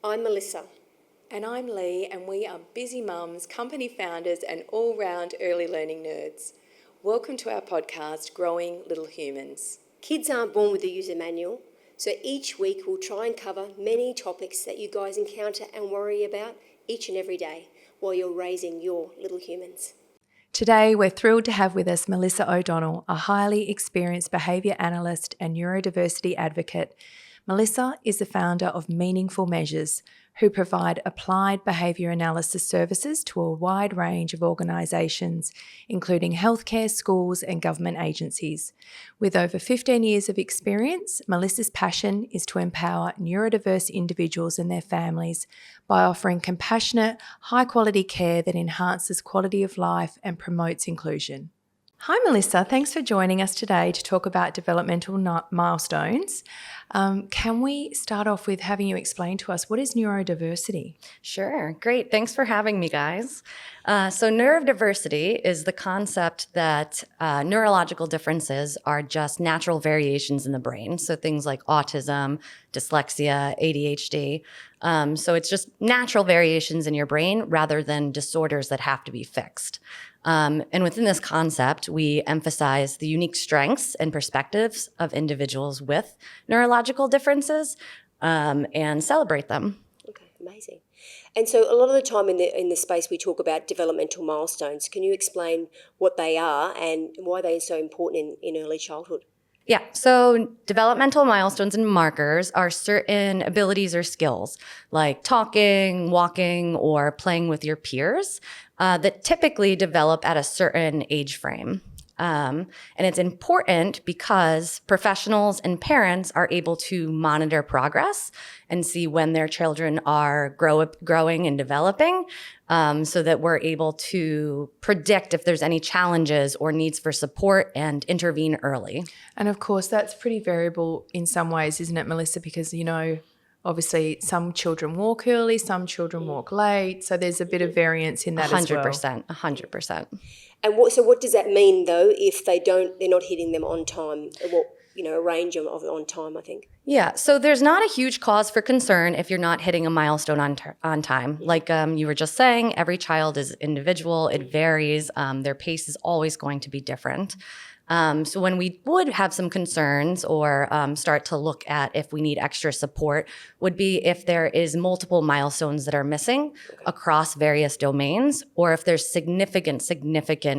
I'm Melissa. And I'm Lee, and we are busy mums, company founders, and all-round early learning nerds. Welcome to our podcast, Growing Little Humans. Kids aren't born with a user manual, so each week we'll try and cover many topics that you guys encounter and worry about each and every day while you're raising your little humans. Today, we're thrilled to have with us Melissa O'Donnell, a highly experienced behaviour analyst and neurodiversity advocate. Melissa is the founder of Meaningful Measures, who provide applied behaviour analysis services to a wide range of organisations, including healthcare, schools and government agencies. With over 15 years of experience, Melissa's passion is to empower neurodiverse individuals and their families by offering compassionate, high-quality care that enhances quality of life and promotes inclusion. Hi Melissa, thanks for joining us today to talk about developmental milestones. Can we start off with having you explain to us what is neurodiversity? Sure, great. Thanks for having me, guys. So neurodiversity is the concept that neurological differences are just natural variations in the brain. So things like autism, dyslexia, ADHD. So it's just natural variations in your brain rather than disorders that have to be fixed. And within this concept, we emphasize the unique strengths and perspectives of individuals with neurological differences and celebrate them. Okay, amazing. And so a lot of the time in the space we talk about developmental milestones. Can you explain what they are and why they are so important in early childhood? Yeah, so developmental milestones and markers are certain abilities or skills like talking, walking, or playing with your peers that typically develop at a certain age frame. And it's important because professionals and parents are able to monitor progress and see when their children are growing and developing so that we're able to predict if there's any challenges or needs for support and intervene early. And of course, that's pretty variable in some ways, isn't it, Melissa? Because, obviously some children walk early, some children walk late. So there's a bit of variance in that 100%, as well. 100%. And what does that mean though if they're not hitting them on time? A range of on time, I think. Yeah, so there's not a huge cause for concern if you're not hitting a milestone on time. Like you were just saying, every child is individual. It varies. Their pace is always going to be different. So when we would have some concerns or start to look at if we need extra support would be if there is multiple milestones that are missing across various domains or if there's significant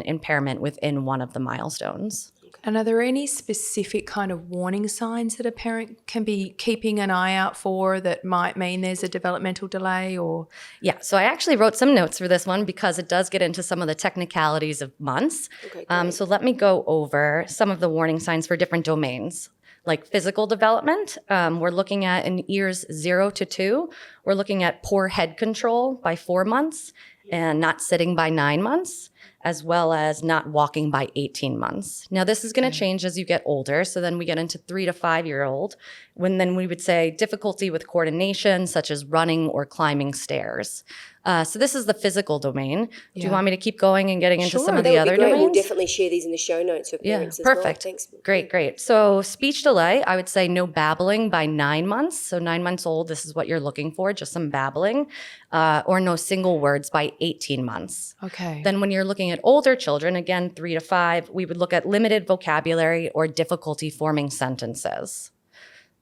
impairment within one of the milestones. And are there any specific kind of warning signs that a parent can be keeping an eye out for that might mean there's a developmental delay or? Yeah, so I actually wrote some notes for this one because it does get into some of the technicalities of months. Okay, so let me go over some of the warning signs for different domains. Like physical development, we're looking at in years 0 to 2, we're looking at poor head control by 4 months and not sitting by 9 months, as well as not walking by 18 months. Now, this is going to change as you get older. So then we get into 3 to 5 year old, when then we would say difficulty with coordination, such as running or climbing stairs. So this is the physical domain. Do you want me to keep going and getting into some of the other domains? We'll definitely share these in the show notes for parents as well. Perfect. Thanks. Great. So speech delay, I would say no babbling by 9 months. So 9 months old, this is what you're looking for, just some babbling, or no single words by 18 months. Okay. Then when you're looking at older children, again, 3 to 5, we would look at limited vocabulary or difficulty forming sentences.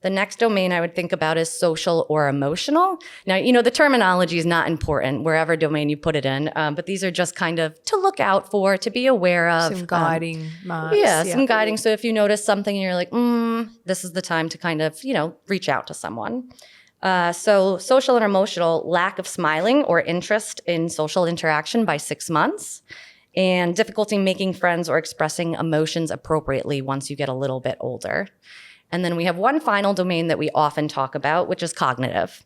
The next domain I would think about is social or emotional. Now, the terminology is not important wherever domain you put it in, but these are just kind of to look out for, to be aware of. Some guiding marks. Yeah, some guiding. So if you notice something and you're like, this is the time to kind of, reach out to someone. So social and emotional, lack of smiling or interest in social interaction by 6 months. And difficulty making friends or expressing emotions appropriately once you get a little bit older. And then we have one final domain that we often talk about, which is cognitive.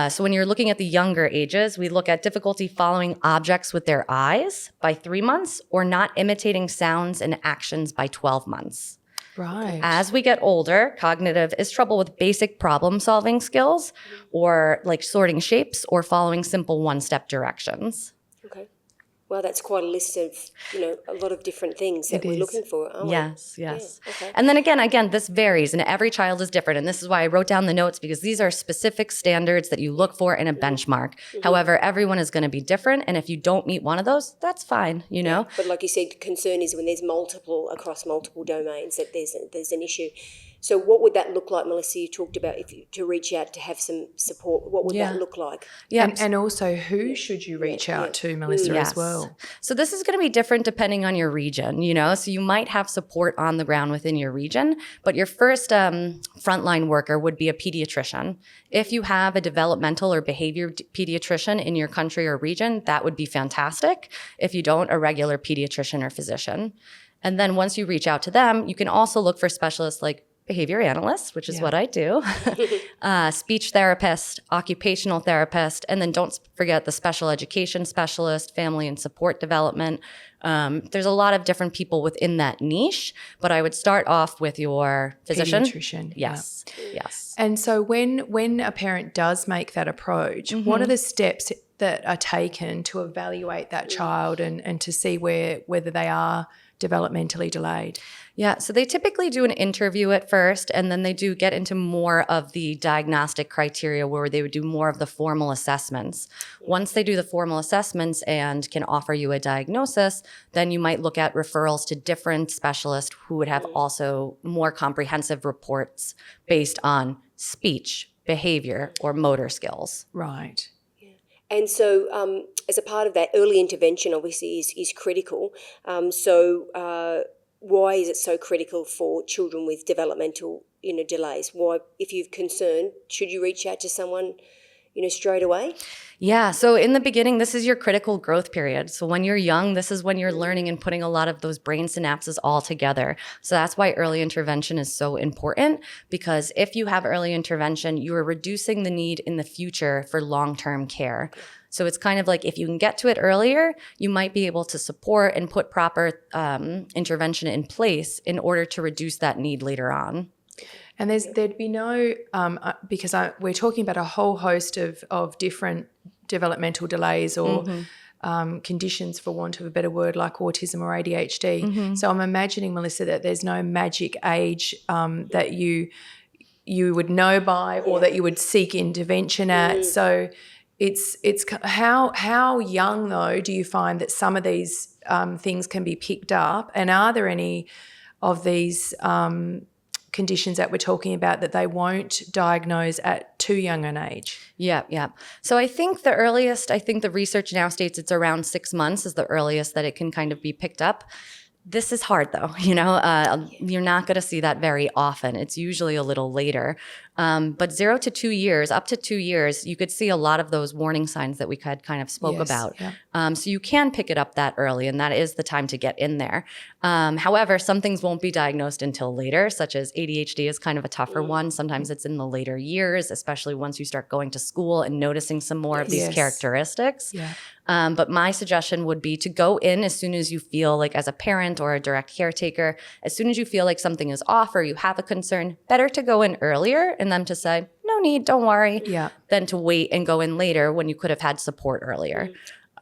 So when you're looking at the younger ages, we look at difficulty following objects with their eyes by 3 months or not imitating sounds and actions by 12 months. Right. As we get older, cognitive is trouble with basic problem-solving skills or like sorting shapes or following simple one-step directions. Okay. Well, that's quite a list of, a lot of different things that we're looking for, aren't we? Yes. Yeah, okay. And then again, this varies, and every child is different. And this is why I wrote down the notes, because these are specific standards that you look for in a benchmark. However, everyone is going to be different. And if you don't meet one of those, that's fine, Yeah. But like you said, concern is when there's across multiple domains, that there's an issue. So what would that look like, Melissa? You talked about to reach out to have some support. What would that look like? Yeah. And also, who should you reach out to, Melissa, as well? So this is going to be different depending on your region, So you might have support on the ground within your region, but your first frontline worker would be a pediatrician. If you have a developmental or behavior pediatrician in your country or region, that would be fantastic. If you don't, a regular pediatrician or physician. And then once you reach out to them, you can also look for specialists like behavior analyst, which is what I do, speech therapist, occupational therapist, and then don't forget the special education specialist, family and support development. There's a lot of different people within that niche, but I would start off with your physician. Pediatrician. Yes. And so when a parent does make that approach, what are the steps that are taken to evaluate that child and to see whether they are developmentally delayed? Yeah, so they typically do an interview at first, and then they do get into more of the diagnostic criteria where they would do more of the formal assessments. Once they do the formal assessments and can offer you a diagnosis, then you might look at referrals to different specialists who would have also more comprehensive reports based on speech, behavior, or motor skills. Right. And so as a part of that, early intervention obviously is critical. Why is it so critical for children with developmental, delays? Why, if you're concerned, should you reach out to someone, straight away? Yeah. So in the beginning, this is your critical growth period. So when you're young, this is when you're learning and putting a lot of those brain synapses all together. So that's why early intervention is so important, because if you have early intervention, you are reducing the need in the future for long-term care. So it's kind of like if you can get to it earlier, you might be able to support and put proper intervention in place in order to reduce that need later on. And there'd be no, because we're talking about a whole host of different developmental delays or conditions, for want of a better word, like autism or ADHD. So I'm imagining, Melissa, that there's no magic age that you would know by or that you would seek intervention at. So it's how young, though, do you find that some of these things can be picked up? And are there any of these conditions that we're talking about that they won't diagnose at too young an age? Yeah. So I think the research now states it's around 6 months is the earliest that it can kind of be picked up. This is hard, though. You're not going to see that very often. It's usually a little later. But 0 to 2 years, up to 2 years, you could see a lot of those warning signs that we had kind of spoke about. Yeah. So you can pick it up that early, and that is the time to get in there. However, some things won't be diagnosed until later, such as ADHD is kind of a tougher one. Sometimes it's in the later years, especially once you start going to school and noticing some more of these characteristics. Yeah. But my suggestion would be to go in as soon as you feel like, as a parent or a direct caretaker, as soon as you feel like something is off or you have a concern, better to go in earlier and them to say, no need, don't worry, than to wait and go in later when you could have had support earlier.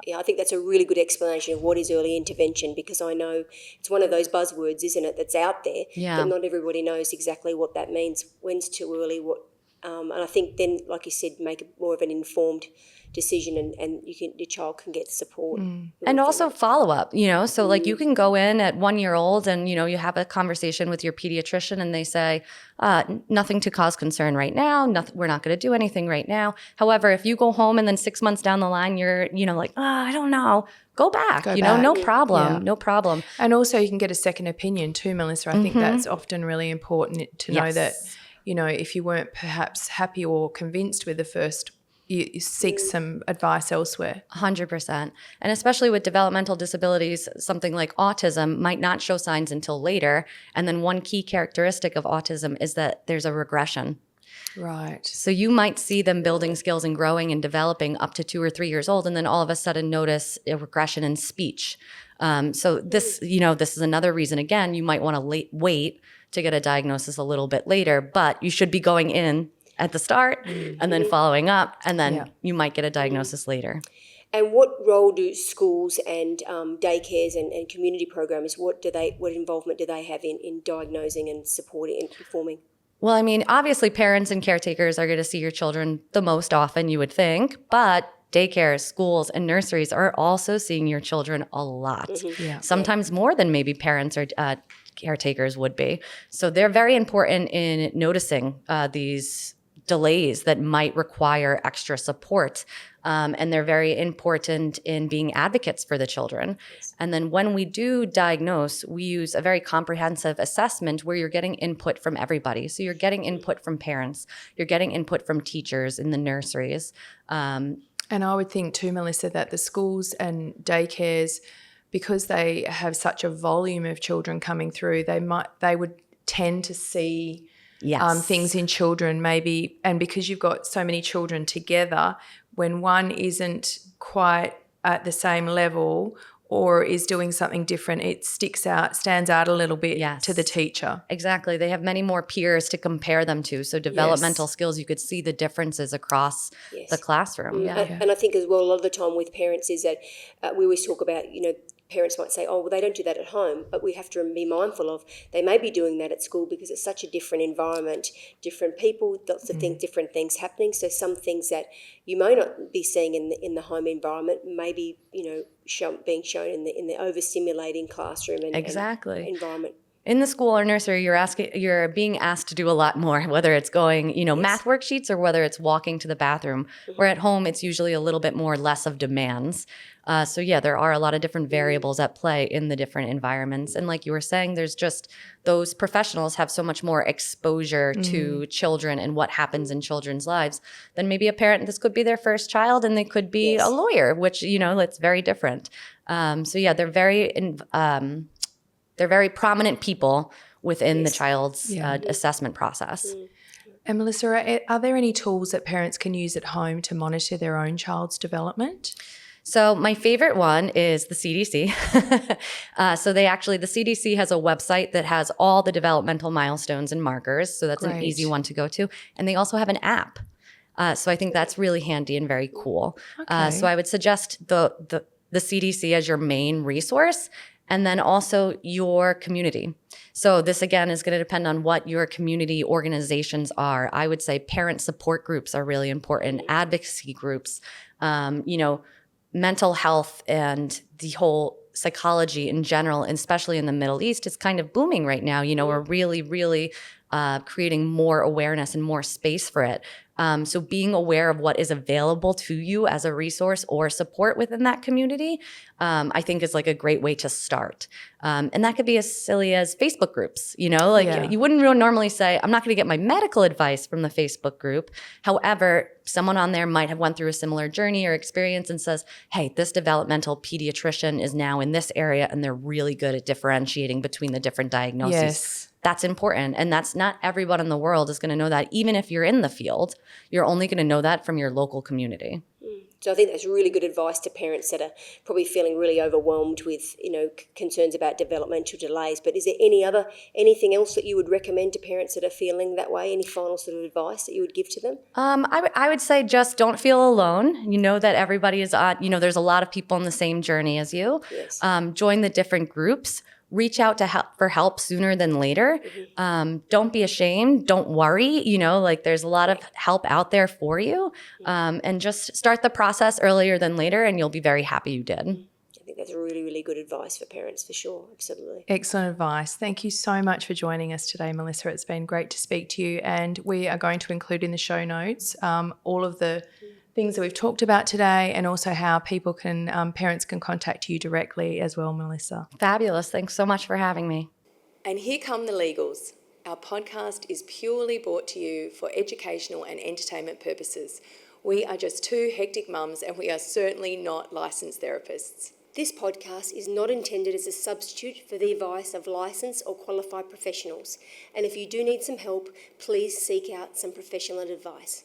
Yeah, I think that's a really good explanation of what is early intervention, because I know it's one of those buzzwords, isn't it, that's out there, but not everybody knows exactly what that means, when's too early, and I think then, like you said, make more of an informed decision and your child can get support. And also follow-up, so like you can go in at 1 year old and, you have a conversation with your pediatrician and they say, nothing to cause concern right now. We're not going to do anything right now. However, if you go home and then 6 months down the line, you're, like, I don't know, go back, no problem, no problem. And also you can get a second opinion too, Melissa. I think that's often really important to know that, if you weren't perhaps happy or convinced with the first, you seek some advice elsewhere. 100%. And especially with developmental disabilities, something like autism might not show signs until later. And then one key characteristic of autism is that there's a regression. Right. So you might see them building skills and growing and developing up to 2 or 3 years old, and then all of a sudden notice a regression in speech. So this is another reason, again, you might want to wait to get a diagnosis a little bit later, but you should be going in at the start and then following up, and then you might get a diagnosis later. And what role do schools and daycares and community programs, what involvement do they have in diagnosing and supporting and performing? Well, I mean, obviously parents and caretakers are going to see your children the most often, you would think, but daycares, schools, and nurseries are also seeing your children a lot. Sometimes more than maybe parents or caretakers would be. So they're very important in noticing these delays that might require extra support. And they're very important in being advocates for the children. And then when we do diagnose, we use a very comprehensive assessment where you're getting input from everybody. So you're getting input from parents, you're getting input from teachers in the nurseries. And I would think too, Melissa, that the schools and daycares, because they have such a volume of children coming through, they would tend to see things in children maybe, and because you've got so many children together, when one isn't quite at the same level or is doing something different, it stands out a little bit to the teacher. Exactly. They have many more peers to compare them to. So developmental skills, you could see the differences across the classroom. And I think as well, a lot of the time with parents is that we always talk about, parents might say, oh, well, they don't do that at home, but we have to be mindful of they may be doing that at school because it's such a different environment, different people, lots of things, different things happening. So some things that you may not be seeing in the home environment may be, being shown in the overstimulating classroom and environment. In the school or nursery, you're being asked to do a lot more, whether it's going, math worksheets or whether it's walking to the bathroom. Where at home, it's usually a little bit less of demands. So there are a lot of different variables at play in the different environments. And like you were saying, there's just those professionals have so much more exposure to children and what happens in children's lives than maybe a parent. This could be their first child and they could be a lawyer, which, it's very different. They're very prominent people within the child's assessment process. And Melissa, are there any tools that parents can use at home to monitor their own child's development? So my favorite one is the CDC. The CDC has a website that has all the developmental milestones and markers. So that's an easy one to go to. And they also have an app. So I think that's really handy and very cool. So I would suggest the CDC as your main resource. And then also your community. So this, again, is going to depend on what your community organizations are. I would say parent support groups are really important, advocacy groups, mental health and the whole psychology in general, and especially in the Middle East, is kind of booming right now. We're really, really creating more awareness and more space for it. So being aware of what is available to you as a resource or support within that community, I think is like a great way to start. And that could be as silly as Facebook groups, you wouldn't normally say, I'm not going to get my medical advice from the Facebook group. However, someone on there might have went through a similar journey or experience and says, hey, this developmental pediatrician is now in this area and they're really good at differentiating between the different diagnoses. Yes. That's important. And that's not everyone in the world is going to know that. Even if you're in the field, you're only going to know that from your local community. So I think that's really good advice to parents that are probably feeling really overwhelmed with, concerns about developmental delays. But is there anything else that you would recommend to parents that are feeling that way? Any final sort of advice that you would give to them? I would say just don't feel alone. You know that everybody is on, there's a lot of people on the same journey as you. Yes. Join the different groups. Reach out for help sooner than later. Don't be ashamed. Don't worry. There's a lot of help out there for you. And just start the process earlier than later, and you'll be very happy you did. I think that's really, really good advice for parents, for sure. Absolutely. Excellent advice. Thank you so much for joining us today, Melissa. It's been great to speak to you. And we are going to include in the show notes all of the things that we've talked about today, and also how parents can contact you directly as well, Melissa. Fabulous. Thanks so much for having me. And here come the legals. Our podcast is purely brought to you for educational and entertainment purposes. We are just two hectic mums, and we are certainly not licensed therapists. This podcast is not intended as a substitute for the advice of licensed or qualified professionals. And if you do need some help, please seek out some professional advice.